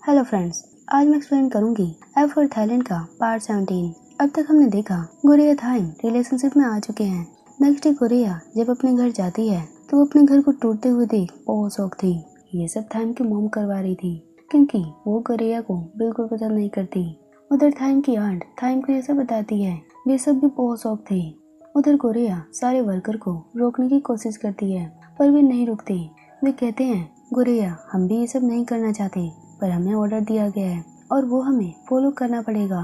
Hello friends, आज मैं explain करूंगी एफ फॉर थाईलैंड का पार्ट 17। अब तक हमने देखा गुरिया थाइम रिलेशनशिप में आ चुके हैं। नेक्स्ट डे गुरिया जब अपने घर जाती है तो वो अपने घर को टूटते हुए देख बहुत शौक थी। ये सब थाइम की मॉम करवा रही थी क्योंकि वो गुरिया को बिल्कुल पसंद नहीं करती। उधर थाइम की आंट थाइम को ये सब बताती है। वे सब भी बहुत शौक थे। उधर गुरिया सारे वर्कर को रोकने की कोशिश करती है पर वे नहीं रुकते। वे कहते हैं गुरिया हम भी ये सब नहीं करना चाहते पर हमें ऑर्डर दिया गया है और वो हमें फॉलो करना पड़ेगा।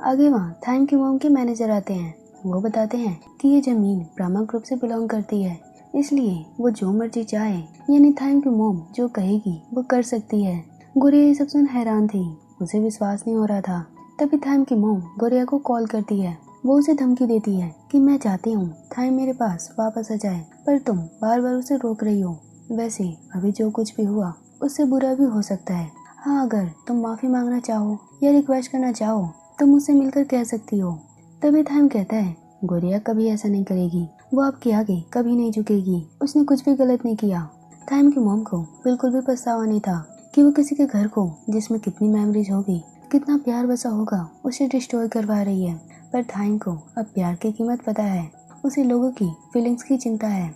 आगे वहाँ थाइम की मॉम के मैनेजर आते हैं। वो बताते हैं कि ये जमीन ब्राह्मा ग्रुप से बिलोंग करती है, इसलिए वो जो मर्जी चाहे यानी थाइम की मॉम जो कहेगी वो कर सकती है। गुरिया ये सब सुन हैरान थी, उसे विश्वास नहीं हो रहा था। तभी थाइम की मॉम गुरिया को कॉल करती है। वो उसे धमकी देती है कि मैं चाहती हूँ थाइम मेरे पास वापस आ जाए पर तुम बार बार उसे रोक रही हो। वैसे अभी जो कुछ भी हुआ उससे बुरा भी हो सकता है। हाँ, अगर तुम माफ़ी मांगना चाहो या रिक्वेस्ट करना चाहो तो मुझसे मिलकर कह सकती हो। तभी थाइम कहता है गुरिया कभी ऐसा नहीं करेगी, वो आपके आगे कभी नहीं झुकेगी, उसने कुछ भी गलत नहीं किया। थाइम की मॉम को बिल्कुल भी पछतावा नहीं था कि वो किसी के घर को जिसमें कितनी मेमोरीज होगी, कितना प्यार बसा होगा, उसे डिस्ट्रॉय करवा रही है। पर थाइम को अब प्यार की कीमत पता है, उसे लोगों की फीलिंग्स की चिंता है।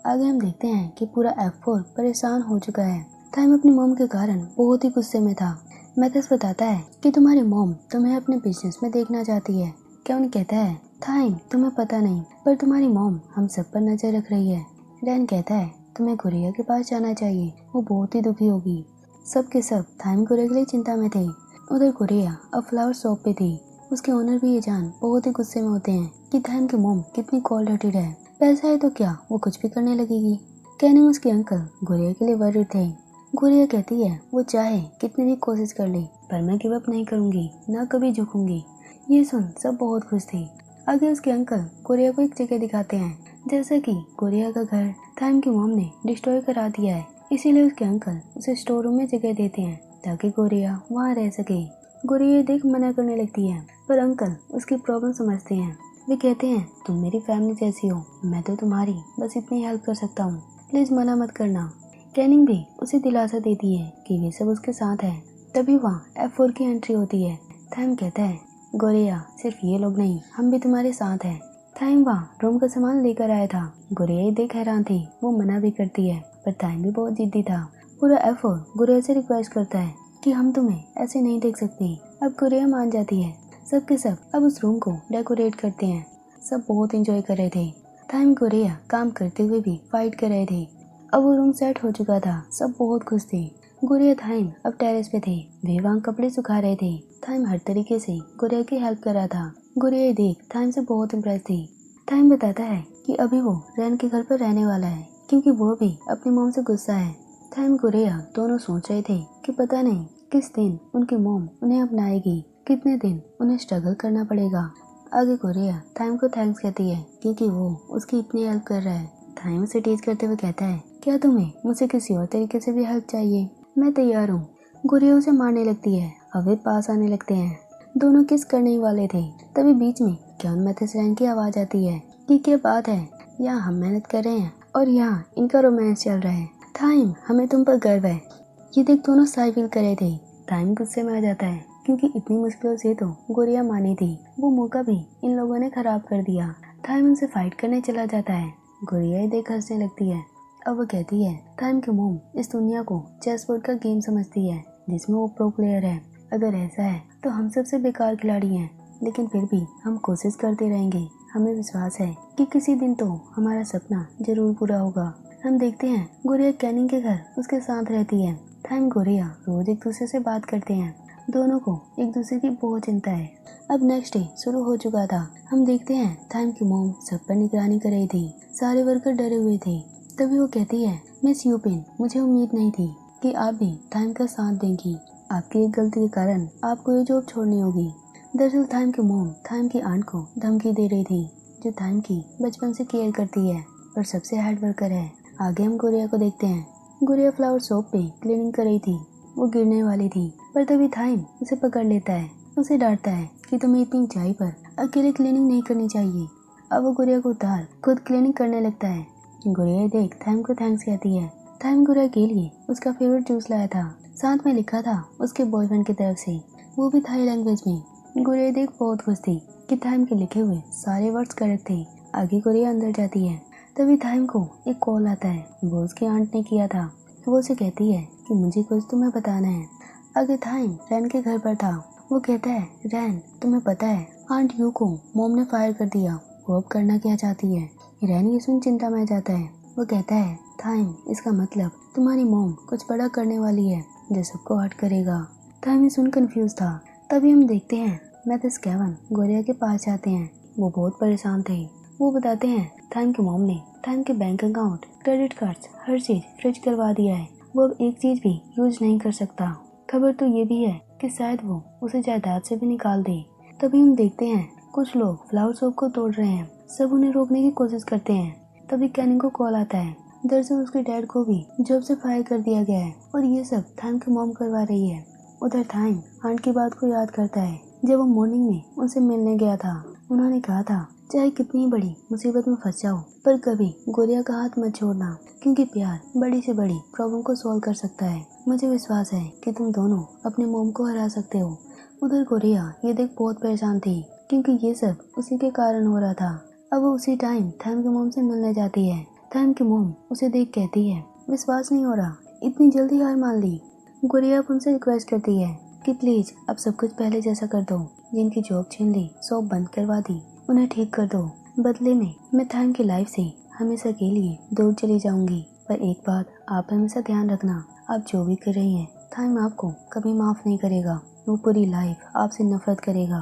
आगे हम देखते हैं कि पूरा F4 परेशान हो चुका है। थाइम अपनी मॉम के कारण बहुत ही गुस्से में था। मैथस बताता है कि तुम्हारी मॉम तुम्हें अपने बिजनेस में देखना चाहती है। केविन कहता है थाइम तुम्हें पता नहीं पर तुम्हारी मॉम हम सब पर नजर रख रही है। रैन कहता है तुम्हें गुरिया के पास जाना चाहिए, वो बहुत ही दुखी होगी। सब के सब थाइम गुरिया के लिए चिंता में थे। उधर गुरिया अब फ्लावर शॉप पे थी। उसके ओनर भी ये जान बहुत ही गुस्से में होते हैं कि थाइम की मॉम कितनी कोल्ड हार्टेड है। पैसा है तो क्या वो कुछ भी करने लगेगी। कैनिंग उसके अंकल गुरिया के लिए वरीड थे। गुरिया कहती है वो चाहे कितनी भी कोशिश कर ले पर मैं गिव अप नहीं करूंगी, ना कभी झुकूंगी। ये सुन सब बहुत खुश थे। आगे उसके अंकल गुरिया को एक जगह दिखाते हैं। जैसा कि गुरिया का घर थाइम की मॉम ने डिस्ट्रॉय करा दिया है, इसीलिए उसके अंकल उसे स्टोर रूम में जगह देते हैं ताकि गुरिया वहाँ रह सके। गुरिया देख मना करने लगती है पर अंकल उसकी प्रॉब्लम समझते हैं। वे कहते हैं तुम मेरी फैमिली जैसी हो, मैं तो तुम्हारी बस इतनी हेल्प कर सकता हूँ, प्लीज मना मत करना। कैनिंग भी उसे दिलासा देती है कि वे सब उसके साथ है। तभी वहाँ F4 की एंट्री होती है। थाइम कहता है गुरिया सिर्फ ये लोग नहीं, हम भी तुम्हारे साथ हैं। थाइम वहाँ रूम का सामान लेकर आया था। गुरिया देख हैरान थी, वो मना भी करती है पर थाइम भी बहुत जिद्दी था। पूरा F4 गुरिया से रिक्वेस्ट करता है कि हम तुम्हें ऐसे नहीं देख सकते। अब गुरिया मान जाती है। सब के सब अब उस रूम को डेकोरेट करते हैं। सब बहुत एंजॉय कर रहे थे। थाइम गुरिया काम करते हुए भी फाइट कर रहे थे। अब वो रूम सेट हो चुका था, सब बहुत खुश थे। गुरिया थाइम अब टेरेस पे थे। वे वहाँ कपड़े सुखा रहे थे। थाइम हर तरीके से गुरिया की हेल्प कर रहा था। गुरिया देख थाइम से बहुत इम्प्रेस थी। थाइम बताता है कि अभी वो रैन के घर पर रहने वाला है क्योंकि वो भी अपनी मॉम से गुस्सा है। थाइम गुरिया दोनों सोच रहे थे कि पता नहीं किस दिन उनकी मॉम उन्हें अपनाएगी, कितने दिन उन्हें स्ट्रगल करना पड़ेगा। आगे गुरिया थाइम को थैंक्स कहती है क्योंकि वो उसकी इतनी हेल्प कर रहा है। थाइम उसे टीज करते हुए कहता है क्या तुम्हें मुझसे किसी और तरीके से भी हेल्प चाहिए? मैं तैयार हूँ। गुरिया उसे मारने लगती है। अब वे पास आने लगते हैं। दोनों किस करने ही वाले थे। तभी बीच में केविन मैथस रैन की आवाज आती है कि क्या बात है, यहाँ हम मेहनत कर रहे हैं और यहाँ इनका रोमांस चल रहा है। थाइम हमें तुम पर गर्व है। ये देख दोनों साई फील कर रहे थे। थाइम गुस्से में आ जाता है क्योंकि इतनी मुश्किलों से तो गुरिया मानी थी, वो मौका भी इन लोगों ने खराब कर दिया। थाइम उनसे फाइट करने चला जाता है। गुरिया देख हंसने लगती है। अब वो कहती है थाइम की मॉम इस दुनिया को चेस बोर्ड का गेम समझती है जिसमें वो प्रो प्लेयर है। अगर ऐसा है तो हम सबसे बेकार खिलाड़ी हैं, लेकिन फिर भी हम कोशिश करते रहेंगे। हमें विश्वास है कि किसी दिन तो हमारा सपना जरूर पूरा होगा। हम देखते हैं गुरिया कैनिंग के घर उसके साथ रहती है। थाइम गुरिया रोज एक दूसरे से बात करते हैं। दोनों को एक दूसरे की बहुत चिंता है। अब नेक्स्ट डे शुरू हो चुका था। हम देखते हैं थाइम की मॉम सब पर निगरानी कर रही थी। सारे वर्कर डरे हुए थे। तभी वो कहती है मिस यूपिन, मुझे उम्मीद नहीं थी कि आप भी थाइम का साथ देंगी। आपकी एक गलती के कारण आपको ये जॉब छोड़नी होगी। दरअसल थाइम की मॉम थाइम की आंट को धमकी दे रही थी, जो थाइम की बचपन से केयर करती है और सबसे हार्ड वर्कर है। आगे हम गुरिया को देखते हैं। गुरिया फ्लावर शॉप पे क्लीनिंग कर रही थी। वो गिरने वाली थी पर तभी थाइम उसे पकड़ लेता है। उसे डांटता है कि तुम्हें इतनी ऊंचाई पर अकेले क्लीनिंग नहीं करनी चाहिए। अब वो गुरिया को उतार खुद क्लीनिंग करने लगता है। गुरिया देख थाइम को थैंक्स कहती है। थाइम गुरिया के लिए उसका फेवरेट जूस लाया था। साथ में लिखा था उसके बॉयफ्रेंड की तरफ से, वो भी थाई लैंग्वेज में। गुड़िया देख बहुत खुश थी कि थाइम के लिखे हुए सारे वर्ड्स करेक्ट थे। आगे गुड़िया अंदर जाती है, तभी थाइम को एक कॉल आता है। वो उसकी आंट ने किया था। वो उसे कहती है कि मुझे कुछ तुम्हें बताना है। आगे थाइम रैन के घर पर था। वो कहता है, रैन तुम्हें पता है आंट यू को मॉम ने फायर कर दिया, वो अब करना क्या चाहती है। रैन ये सुन चिंता में जाता है। वो कहता है, थाइम इसका मतलब तुम्हारी मॉम कुछ बड़ा करने वाली है जो सबको हर्ट करेगा। थाइम ये सुन कंफ्यूज था। तभी हम देखते हैं मैथ्स केवन गुड़िया के पास जाते हैं। वो बहुत परेशान थे। वो बताते हैं थाइम की मॉम ने थाइम के बैंक अकाउंट, क्रेडिट कार्ड्स, हर चीज फ्रिज करवा दिया है। वो अब एक चीज भी यूज नहीं कर सकता। खबर तो ये भी है कि शायद वो उसे जायदाद से भी निकाल दे। तभी हम देखते हैं कुछ लोग फ्लावर शॉप को तोड़ रहे हैं। सब उन्हें रोकने की कोशिश करते हैं। तभी कैनिंग को कॉल आता है। दरअसल उसके डैड को भी जॉब से फायर कर दिया गया है और ये सब थाइम की मॉम करवा रही है। उधर थाइम आंट की बात को याद करता है। जब वो मॉर्निंग में उनसे मिलने गया था, उन्होंने कहा था चाहे कितनी बड़ी मुसीबत में फंस जाओ पर कभी गुड़िया का हाथ मत छोड़ना, क्योंकि प्यार बड़ी से बड़ी प्रॉब्लम को सॉल्व कर सकता है। मुझे विश्वास है कि तुम दोनों अपने मॉम को हरा सकते हो। उधर गुड़िया ये देख बहुत परेशान थी क्योंकि ये सब उसी के कारण हो रहा था। अब वो उसी टाइम थाइम की मॉम से मिलने जाती है। थाइम की मॉम उसे देख कहती है, विश्वास नहीं हो रहा, इतनी जल्दी हार मान ली। गुड़िया उनसे रिक्वेस्ट करती है कि प्लीज अब सब कुछ पहले जैसा कर दो। जिनकी जॉब छीन ली, शॉप बंद करवा दी, उन्हें ठीक कर दो। बदले में मैं थाइम की लाइफ से हमेशा के लिए दूर चली जाऊंगी। पर एक बात आप हमेशा ध्यान रखना, आप जो भी कर रही हैं थाइम आपको कभी माफ नहीं करेगा। वो पूरी लाइफ आपसे नफरत करेगा।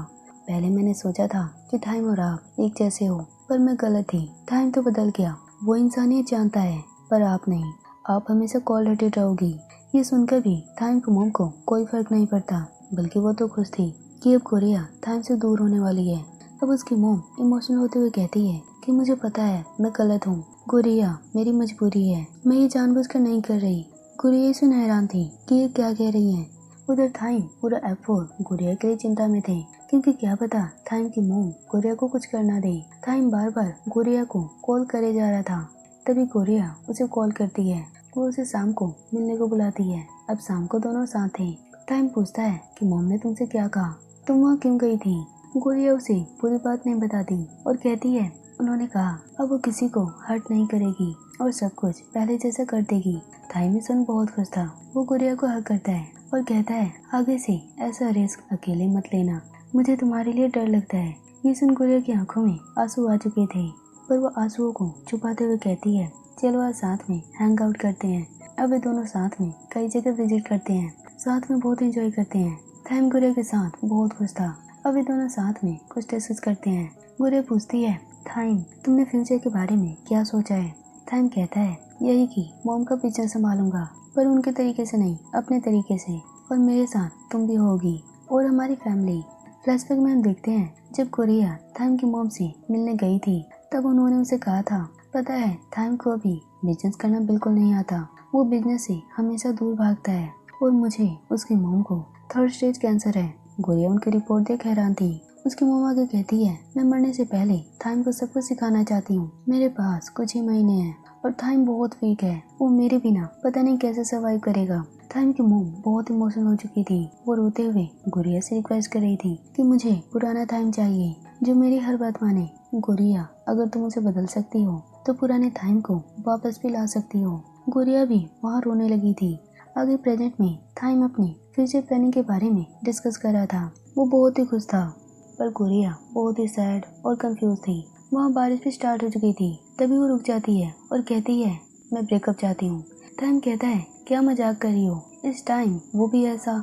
पहले मैंने सोचा था कि थाइम और आप एक जैसे हो, पर मैं गलत थी। थाइम तो बदल गया, वो इंसानियत जानता है, पर आप नहीं। आप हमेशा कॉल रेटेड रहोगी। ये सुनकर भी थाइम की मॉम को कोई फर्क नहीं पड़ता, बल्कि वो तो खुश थी कि अब गुड़िया थाइम से दूर होने वाली है। अब उसकी मॉम इमोशनल होते हुए कहती है कि मुझे पता है मैं गलत हूँ गुड़िया, मेरी मजबूरी है, मैं ये जानबूझकर नहीं कर रही। गुड़िया सुन हैरान थी कि ये क्या कह रही है। उधर थाइम पूरा एफोर गुड़िया के लिए चिंता में थे, क्योंकि क्या पता थाइम की मॉम गुड़िया को कुछ करना दे। थाइम बार बार गुड़िया को कॉल करे जा रहा था। तभी गुड़िया उसे कॉल करती है। वो उसे शाम को मिलने को बुलाती है। अब शाम को दोनों साथ थे। थाइम पूछता है कि मॉम ने तुमसे क्या कहा, तुम वहाँ क्यों गई थी। गुड़िया उसे पूरी बात नहीं बताती और कहती है उन्होंने कहा अब वो किसी को हर्ट नहीं करेगी और सब कुछ पहले जैसा कर देगी। थाइम सुन बहुत खुश था। वो गुड़िया को हक करता है और कहता है आगे से ऐसा रिस्क अकेले मत लेना, मुझे तुम्हारे लिए डर लगता है। ये सुन गुड़िया की आंखों में आंसू आ चुके थे, पर वो आंसुओं को छुपाते हुए कहती है चलो आज साथ में हैंग आउट करते हैं। अब वे दोनों साथ में कई जगह विजिट करते हैं, साथ में बहुत एंजॉय करते हैं। थाइम गुड़िया के साथ बहुत खुश था। अब वे दोनों साथ में कुछ डिस्कस करते हैं। गुड़िया पूछती है थाइम तुमने फ्यूचर के बारे में क्या सोचा है। थाइम कहता है यही कि मॉम का बिजनेस संभालूंगा, पर उनके तरीके से नहीं, अपने तरीके से, और मेरे साथ तुम भी होगी और हमारी फैमिली। फ्लैशबैक में हम देखते हैं जब गुड़िया थाइम की मॉम से मिलने गई थी, तब उन्होंने उसे कहा था पता है थाइम को अभी बिजनेस करना बिल्कुल नहीं आता, वो बिजनेस से हमेशा दूर भागता है और मुझे उसकी मॉम को 3rd स्टेज कैंसर है। गुड़िया उनकी रिपोर्ट देख हैरान थी। उसकी मॉम आगे कहती है मैं मरने से पहले थाइम को सब कुछ सिखाना चाहती हूँ। मेरे पास कुछ ही महीने हैं और थाइम बहुत वीक है, वो मेरे बिना पता नहीं कैसे सर्वाइव करेगा। थाइम की मॉम बहुत इमोशनल हो चुकी थी। वो रोते हुए गुड़िया से रिक्वेस्ट कर रही थी कि मुझे पुराना थाइम चाहिए जो मेरी हर बात माने। गुड़िया अगर तुम उसे बदल सकती हो तो पुराने थाइम को वापस भी ला सकती हो। गुड़िया भी वहाँ रोने लगी थी। आगे प्रेजेंट में थाइम अपनी फ्यूचर प्लानिंग के बारे में डिस्कस कर रहा था। वो बहुत ही खुश था, पर गुड़िया बहुत ही सैड और कंफ्यूज थी। वहाँ बारिश भी स्टार्ट हो चुकी थी। तभी वो रुक जाती है और कहती है मैं ब्रेकअप चाहती हूँ। थाइम कहता है क्या मजाक कर रही हो, इस टाइम वो भी ऐसा।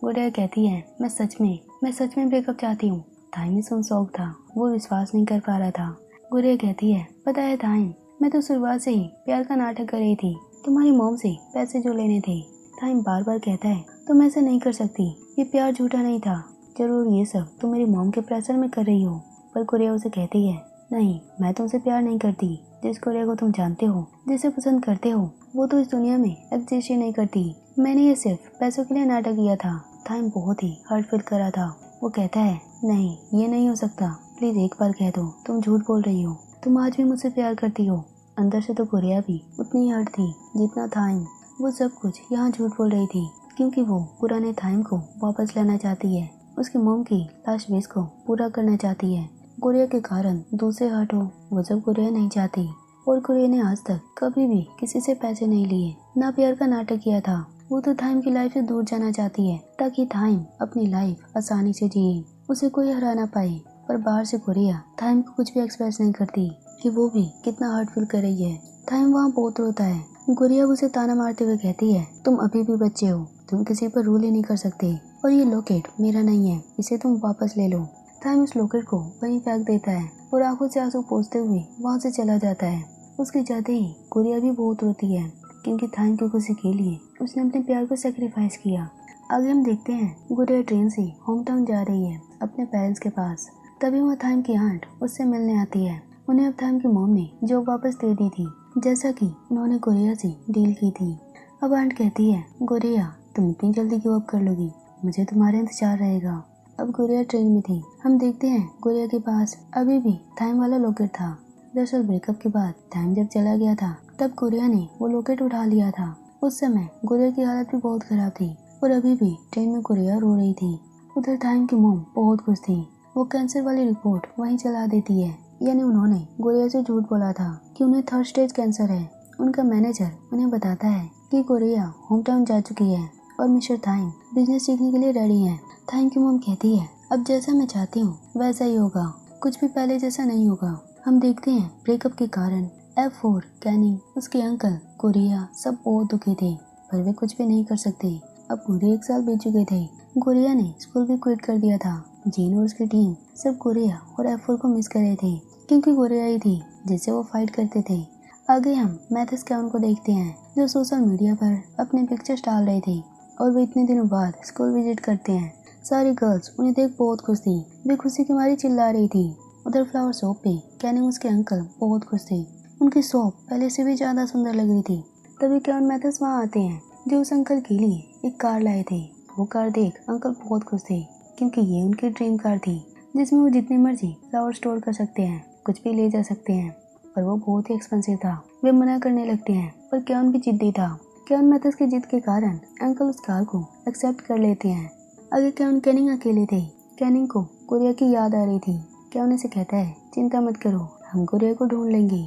गुड़िया कहती है मैं सच में ब्रेकअप चाहती हूँ। थाइम ही सुन शौक था, वो विश्वास नहीं कर पा रहा था। गुड़िया कहती है पता है थाइम, मैं तो शुरुआत से ही प्यार का नाटक कर रही थी, तुम्हारी मॉम से पैसे जो लेने थे। थाइम बार बार कहता है तुम ऐसा नहीं कर सकती, ये प्यार झूठा नहीं था, जरूर ये सब तुम मेरी मॉम के प्रेशर में कर रही हो। पर गुड़िया उसे कहती है नहीं, मैं तुमसे प्यार नहीं करती। जिस गुड़िया को तुम जानते हो, जिसे पसंद करते हो, वो तो इस दुनिया में एग्जिस्ट ही नहीं करती। मैंने ये सिर्फ पैसों के लिए नाटक किया था। थाइम बहुत ही हर्ट फील कर रहा था। वो कहता है नहीं, ये नहीं हो सकता, प्लीज एक बार कह दो तुम झूठ बोल रही हो, तुम आज भी मुझसे प्यार करती हो। अंदर से तो गुड़िया भी उतनी ही हर्ट थी जितना थाइम। वो सब कुछ यहाँ झूठ बोल रही थी क्योंकि वो पुराने टाइम को वापस लाना चाहती है। उसकी मॉम की लास्ट विश को पूरा करना चाहती है। गुड़िया के कारण दूसरे हर्ट हो वो जब गुड़िया नहीं चाहती। और गुड़िया ने आज तक कभी भी किसी से पैसे नहीं लिए, ना प्यार का नाटक किया था। वो तो टाइम की लाइफ से दूर जाना चाहती है ताकि टाइम अपनी लाइफ आसानी से जिए, उसे कोई हरा ना पाए। पर बाहर से गुड़िया टाइम को कुछ भी एक्सप्रेस नहीं करती कि वो भी कितना हर्ट फील कर रही है। टाइम वहाँ बहुत रोता है। गुड़िया उसे ताना मारते हुए कहती है, तुम अभी भी बच्चे हो, तुम किसी पर रूल ही नहीं कर सकते, और ये लॉकेट मेरा नहीं है, इसे तुम वापस ले लो। टाइम उस लॉकेट को वहीं फेंक देता है और आंखों से आंसू पोंछते हुए वहाँ से चला जाता है। उसके जाते ही गुड़िया भी बहुत रोती है क्योंकि टाइम की खुशी के लिए उसने अपने प्यार को सेक्रीफाइस किया। आगे हम देखते हैं गुड़िया ट्रेन से होम टाउन जा रही है अपने पेरेंट्स के पास। तभी वहाँ टाइम की आंट उससे मिलने आती है। उन्हें अब टाइम की मॉम ने जॉब वापस दे दी थी, जैसा कि उन्होंने गुड़िया से डील की थी। अब आंट कहती है, गुड़िया तुम इतनी जल्दी गिव अप कर लोगी, मुझे तुम्हारा इंतजार रहेगा। अब गुड़िया ट्रेन में थी। हम देखते हैं गुड़िया के पास अभी भी टाइम वाला लॉकेट था। दरअसल ब्रेकअप के बाद टाइम जब चला गया था तब गुड़िया ने वो लॉकेट उठा लिया था। उस समय गुड़िया की हालत भी बहुत खराब थी और अभी भी ट्रेन में गुड़िया रो रही थी। उधर टाइम की मॉम बहुत खुश थी। वो कैंसर वाली रिपोर्ट वहीं चला देती है, यानी उन्होंने गुड़िया से झूठ बोला था कि उन्हें 3rd स्टेज कैंसर है। उनका मैनेजर उन्हें बताता है कि गुड़िया होम टाउन जा चुकी है और मिस्टर टाइम बिजनेस सीखने के लिए रेडी है। टाइम की मॉम कहती है, अब जैसा मैं चाहती हूँ वैसा ही होगा, कुछ भी पहले जैसा नहीं होगा। हम देखते हैं ब्रेकअप के कारण F4, कैनिंग, उसके अंकल, गुड़िया सब बहुत दुखी थे, पर वे कुछ भी नहीं कर सकते। अब पूरे 1 साल बीत चुके थे। गुड़िया ने स्कूल भी क्विट कर दिया था। जीन और उसकी टीम सब गुड़िया और F4 को मिस कर रहे थे क्योंकि गुड़िया ही थी जिससे वो फाइट करते थे। आगे हम मैथ्स कैन को देखते हैं जो सोशल मीडिया पर अपने पिक्चर्स डाल रहे थे और वे इतने दिनों बाद स्कूल विजिट करते हैं। सारी गर्ल्स उन्हें देख बहुत खुश थी, वे खुशी की मारी चिल्ला रही थी। उधर फ्लावर शॉप पे कैनिंग उसके अंकल बहुत खुश थे, उनकी शॉप पहले से भी ज्यादा सुंदर लग रही थी। तभी कैन मैथ्स वहाँ आते हैं जो उस अंकल के लिए एक कार लाए थे। वो कार देख अंकल बहुत खुश थे क्योंकि ये उनकी ड्रीम कार थी जिसमें वो जितनी मर्जी फ्लावर स्टोर कर सकते हैं, कुछ भी ले जा सकते हैं। पर वो बहुत ही एक्सपेंसिव था। वे मना करने लगते हैं पर कैन भी जिद्दी था। कैन मैथ्स की जिद के कारण अंकल उस कार को एक्सेप्ट कर लेते हैं। आगे कैनिंग अकेले थे। कैनिंग को गुड़िया की याद आ रही थी। कैन उसे कहता है, चिंता मत करो, हम गुड़िया को ढूंढ लेंगे।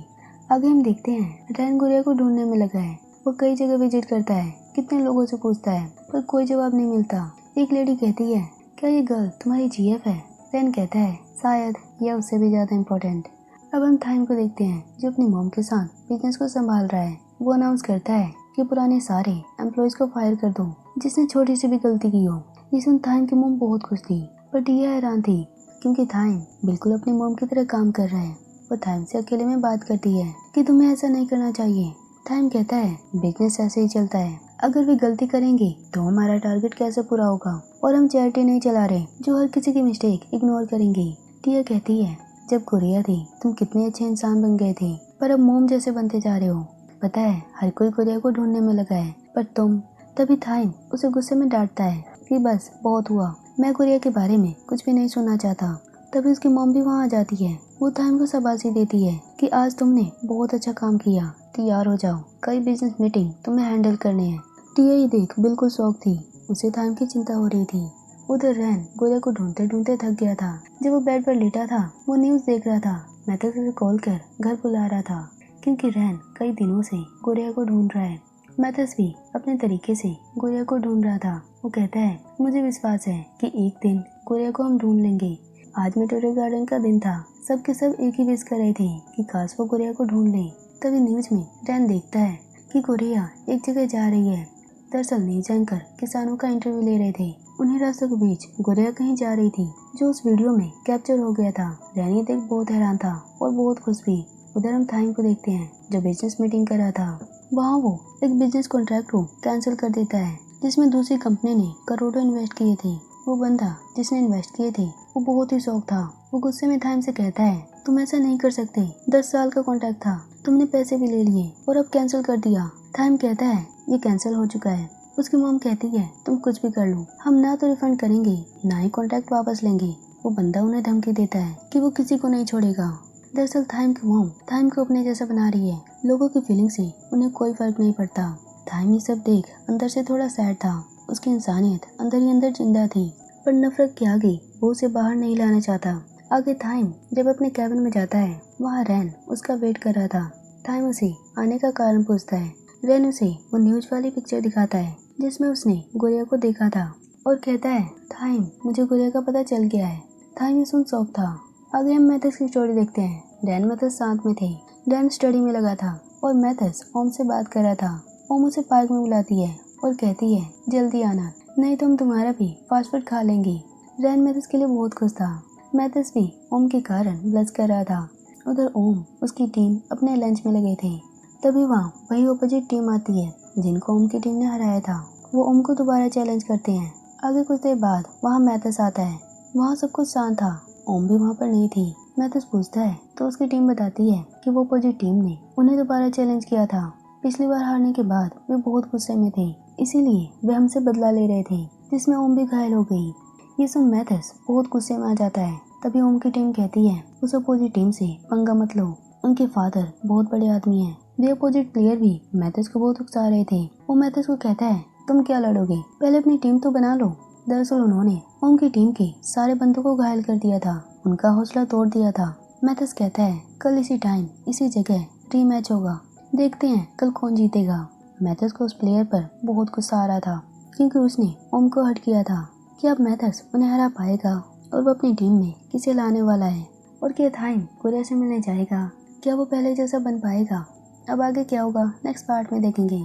आगे हम देखते हैं रैन गुड़िया को ढूंढने में लगा है। वो कई जगह विजिट करता है, कितने लोगों से पूछता है पर कोई जवाब नहीं मिलता। एक लेडी कहती है, क्या ये गर्ल तुम्हारी GF है? रैन कहता है, शायद या उससे भी ज्यादा इम्पोर्टेंट। अब हम टाइम को देखते हैं जो अपनी मॉम के साथ बिजनेस को संभाल रहा है। वो अनाउंस करता है कि पुराने सारे एम्प्लॉयज को फायर कर दो जिसने छोटी सी भी गलती की हो। ये सुन टाइम की मॉम बहुत खुश थी पर टिया हैरान थी क्योंकि टाइम बिल्कुल अपनी मॉम की तरह काम कर रहा है। वो टाइम से अकेले में बात करती है कि तुम्हें ऐसा नहीं करना चाहिए। टाइम कहता है, बिजनेस ऐसे ही चलता है, अगर वे गलती करेंगे तो हमारा टारगेट कैसे पूरा होगा, और हम चैरिटी नहीं चला रहे जो हर किसी की मिस्टेक इग्नोर करेंगे। टिया कहती है, जब गुड़िया थी तुम कितने अच्छे इंसान बन गए थे पर अब मोम जैसे बनते जा रहे हो। पता है हर कोई गुड़िया को ढूंढने में लगा है पर तुम। तभी टाइम उसे गुस्से में डांटता है कि बस बहुत हुआ, मैं गुड़िया के बारे में कुछ भी नहीं सुनना चाहता। तभी उसकी मॉम भी वहाँ आ जाती है। वो टाइम को शाबाशी देती है कि आज तुमने बहुत अच्छा काम किया, तैयार हो जाओ, कई बिजनेस मीटिंग तुम्हें हैंडल करने हैं। टिया ही देख बिल्कुल शौक थी, उसे टाइम की चिंता हो रही थी। उधर रैन गुड़िया को ढूंढते ढूंढते थक गया था। जब वो बेड पर लेटा था वो न्यूज देख रहा था। मैथ्स उसे कॉल कर घर बुला रहा था क्योंकि रैन कई दिनों से गुड़िया को ढूंढ रहा है। मैथ्स भी अपने तरीके से गुड़िया को ढूंढ रहा था। वो कहता है, मुझे विश्वास है कि एक दिन गुड़िया को हम ढूंढ लेंगे। आज मेटोरी गार्डन का दिन था, सबके सब एक ही विश कर रहे थे कि काश वो गुड़िया को ढूंढ ले। तभी न्यूज में रैन देखता है कि गुड़िया एक जगह जा रही है। दरअसल न्यूज एंकर किसानों का इंटरव्यू ले रहे थे। उन्हीं रास्तों के बीच गुड़िया कहीं जा रही थी जो उस वीडियो में कैप्चर हो गया था। रैनी देख बहुत हैरान था और बहुत खुश भी। उधर हम टाइम को देखते हैं जो बिजनेस मीटिंग कर रहा था। वहाँ वो एक बिजनेस कॉन्ट्रैक्ट को कैंसिल कर देता है जिसमें दूसरी कंपनी ने करोड़ों इन्वेस्ट किए थे। वो बंदा जिसने इन्वेस्ट किए थे वो बहुत ही शौक था। वो गुस्से में टाइम से कहता है, तुम ऐसा नहीं कर सकते, 10 साल का कॉन्ट्रैक्ट था, तुमने पैसे भी ले लिए और अब कैंसिल कर दिया। टाइम कहता है, ये कैंसिल हो चुका है। उसकी मॉम कहती है, तुम कुछ भी कर लो, हम ना तो रिफंड करेंगे ना ही कॉन्ट्रैक्ट वापस लेंगे। वो बंदा उन्हें धमकी देता है कि वो किसी को नहीं छोड़ेगा। दरअसल टाइम की मॉम टाइम को अपने जैसा बना रही है। लोगों की फीलिंग से उन्हें कोई फर्क नहीं पड़ता। टाइम ये सब देख अंदर से थोड़ा सैड था। उसकी इंसानियत अंदर ही अंदर जिंदा थी, पर नफरत के आगे वो उसे बाहर नहीं लाना चाहता। आगे थाइम जब अपने कैबिन में जाता है, वहाँ रैन उसका वेट कर रहा था। थाइम उसे आने का कारण पूछता है। रैन उसे वो न्यूज वाली पिक्चर दिखाता है जिसमें उसने गुड़िया को देखा था और कहता है, थाइम मुझे गुड़िया का पता चल गया है। थाइम ये सुन शॉक था। आगे हम मैथस की स्टोरी देखते हैं। डैन मैथस साथ में थे। डैन स्टडी में लगा था और मैथस ओम से बात कर रहा था। ओम उसे पार्क में बुलाती है और कहती है, जल्दी आना, नहीं तो हम तुम्हारा भी फास्ट फूड खा लेंगे। रैन मैथस के लिए बहुत खुश था। मैथस भी ओम के कारण ब्लश कर रहा था। उधर ओम उसकी टीम अपने लंच में लगे थे। तभी वहाँ वही अपोजिट टीम आती है जिनको ओम की टीम ने हराया था। वो ओम को दोबारा चैलेंज करते हैं। आगे कुछ देर बाद वहाँ मैथस आता है। वहाँ सब कुछ शांत था। ओम भी वहाँ पर नहीं थी। मैथस पूछता है तो उसकी टीम बताती है कि वो अपोजिट टीम ने उन्हें दोबारा चैलेंज किया था। पिछली बार हारने के बाद वे बहुत गुस्से में थे, इसीलिए वे हमसे बदला ले रहे थे, जिसमें ओम भी घायल हो गई। ये सुन मैथस बहुत गुस्से में आ जाता है। तभी ओम की टीम कहती है, उस अपोजिट टीम से पंगा मत लो, उनके फादर बहुत बड़े आदमी हैं। वे अपोजिट प्लेयर भी मैथस को बहुत उकसा रहे थे। वो मैथस को कहता है, तुम क्या लड़ोगे, पहले अपनी टीम तो बना लो। दरअसल उन्होंने ओम की टीम के सारे बंदों को घायल कर दिया था, उनका हौसला तोड़ दिया था। मैथस कहता है, कल इसी टाइम इसी जगह रीमैच होगा, देखते हैं कल कौन जीतेगा। मैथस को उस प्लेयर पर बहुत गुस्सा आ रहा था क्योंकि उसने ओम को हर्ट किया था कि अब मैथस उन्हें हरा पाएगा और वो अपनी टीम में किसे लाने वाला है और क्या थाइम गुड़िया से मिलने जाएगा, क्या वो पहले जैसा बन पाएगा। अब आगे क्या होगा नेक्स्ट पार्ट में देखेंगे।